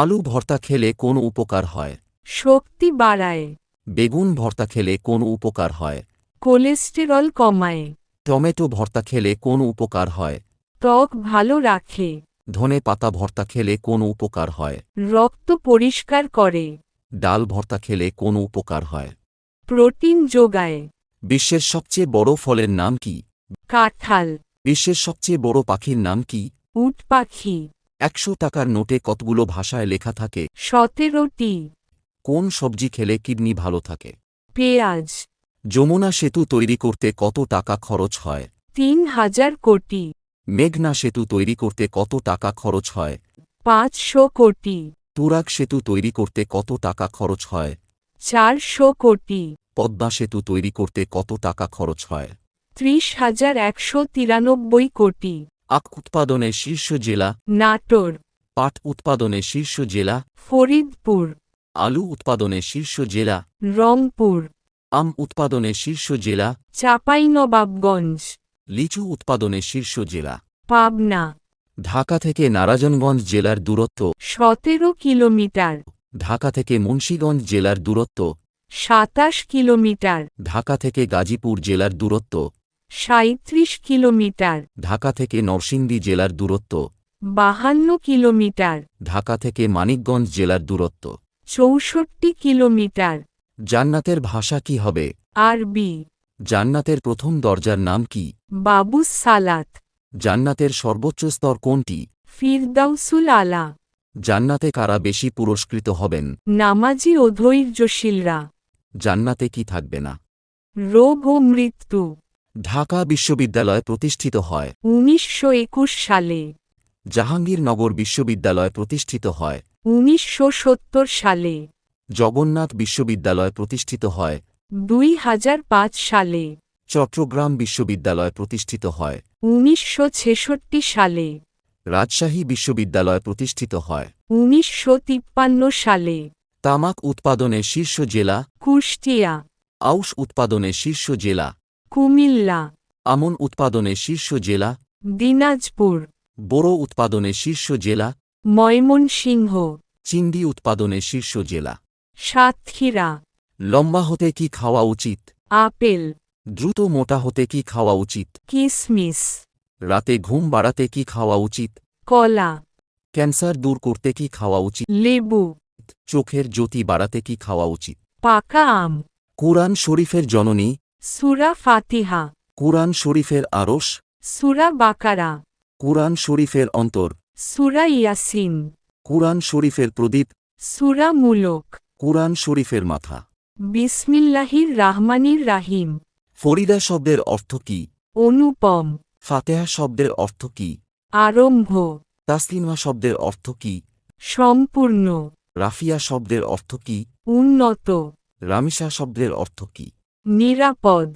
আলু ভর্তা খেলে কোন উপকার হয়? শক্তি বাড়ায়, বেগুন ভর্তা খেলে কোন উপকার হয়? কোলেস্টেরল কমায়, টমেটো ভর্তা খেলে কোন উপকার হয়? ত্বক ভালো রাখে, ধনে পাতা ভর্তা খেলে কোন উপকার হয়? রক্ত পরিষ্কার করে, ডাল ভর্তা খেলে কোন উপকার হয়? প্রোটিন যোগায়। বিশ্বের সবচেয়ে বড় ফলের নাম কি? কাঁঠাল, বিশ্বের সবচেয়ে বড় পাখির নাম কি? উট পাখি, ১০০ টাকার নোটে কতগুলো ভাষায় লেখা থাকে? 17টি, কোন সবজি খেলে কিডনি ভালো থাকে? পেঁয়াজ, যমুনা সেতু তৈরি করতে কত টাকা খরচ হয়? 3000 কোটি, মেঘনা সেতু তৈরি করতে কত টাকা খরচ হয়? 500 কোটি, তুরাগ সেতু তৈরি করতে কত টাকা খরচ হয়? 400 কোটি, পদ্মা সেতু তৈরি করতে কত টাকা খরচ হয়? 30,193 কোটি। আখ উৎপাদনে শীর্ষ জেলা? নাটোর, পাট উৎপাদনে শীর্ষ জেলা? ফরিদপুর, আলু উৎপাদনে শীর্ষ জেলা? রংপুর, আম উৎপাদনে শীর্ষ জেলা? চাঁপাইনবাবগঞ্জ, লিচু উৎপাদনে শীর্ষ জেলা? পাবনা। ঢাকা থেকে নারায়ণগঞ্জ জেলার দূরত্ব? 17 কিলোমিটার, ঢাকা থেকে মুন্সিগঞ্জ জেলার দূরত্ব? 27 কিলোমিটার, ঢাকা থেকে গাজীপুর জেলার দূরত্ব? 37 কিলোমিটার, ঢাকা থেকে নরসিংদী জেলার দূরত্ব? 52 কিলোমিটার, ঢাকা থেকে মানিকগঞ্জ জেলার দূরত্ব? 64 কিলোমিটার। জান্নাতের ভাষা কি হবে? আরবি। জান্নাতের প্রথম দরজার নাম কি? বাবুস সালাত, জান্নাতের সর্বোচ্চ স্তর কোনটি? ফিরদাউসুল আলা। জান্নাতে কারা বেশি পুরস্কৃত হবেন? নামাজি ও ধৈর্যশীলরা। জান্নাতে কি থাকবে না? রোগ ও মৃত্যু। ঢাকা বিশ্ববিদ্যালয় প্রতিষ্ঠিত হয় 1921 সালে, জাহাঙ্গীরনগর বিশ্ববিদ্যালয় প্রতিষ্ঠিত হয় 1970 সালে, জগন্নাথ বিশ্ববিদ্যালয় প্রতিষ্ঠিত হয় 2005 সালে, চট্টগ্রাম বিশ্ববিদ্যালয় প্রতিষ্ঠিত হয় 1966 সালে, রাজশাহী বিশ্ববিদ্যালয় প্রতিষ্ঠিত হয় 1953 সালে, তামাক উৎপাদনে শীর্ষ জেলা? কুষ্টিয়া, আউশ উৎপাদনে শীর্ষ জেলা? কুমিল্লা, আমন উৎপাদনে শীর্ষ জেলা? দিনাজপুর, বোরো উৎপাদনে শীর্ষ জেলা? ময়মনসিংহ, চিংড়ি উৎপাদনে শীর্ষ জেলা? সাতক্ষীরা। লম্বা হতে কি খাওয়া উচিত? আপেল, দ্রুত মোটা হতে কি খাওয়া উচিত? কিসমিস, রাতে ঘুম বাড়াতে কি খাওয়া উচিত? কলা, ক্যান্সার দূর করতে কি খাওয়া উচিত? লেবু, চোখের জ্যোতি বাড়াতে কি খাওয়া উচিত? পাকা আম। কুরআন শরীফের জননী? সূরা ফাতিহা, কুরআন শরীফের আরশ? সূরা বাকারা, কুরআন শরীফের অন্তর? সূরা ইয়াসিন, কুরআন শরীফের প্রদীপ? সূরা মুলক। কুরআন শরীফের মাথা? বিসমিল্লাহির রাহমানির রাহিম। ফরিদা শব্দের অর্থ কি? অনুপম, ফাতেহা শব্দের অর্থ কি? আরম্ভ, তাসলিমা শব্দের অর্থ কি? সম্পূর্ণ, রাফিয়া শব্দের অর্থ কি? উন্নত, রামিসা শব্দের অর্থ কি? নিরাপদ।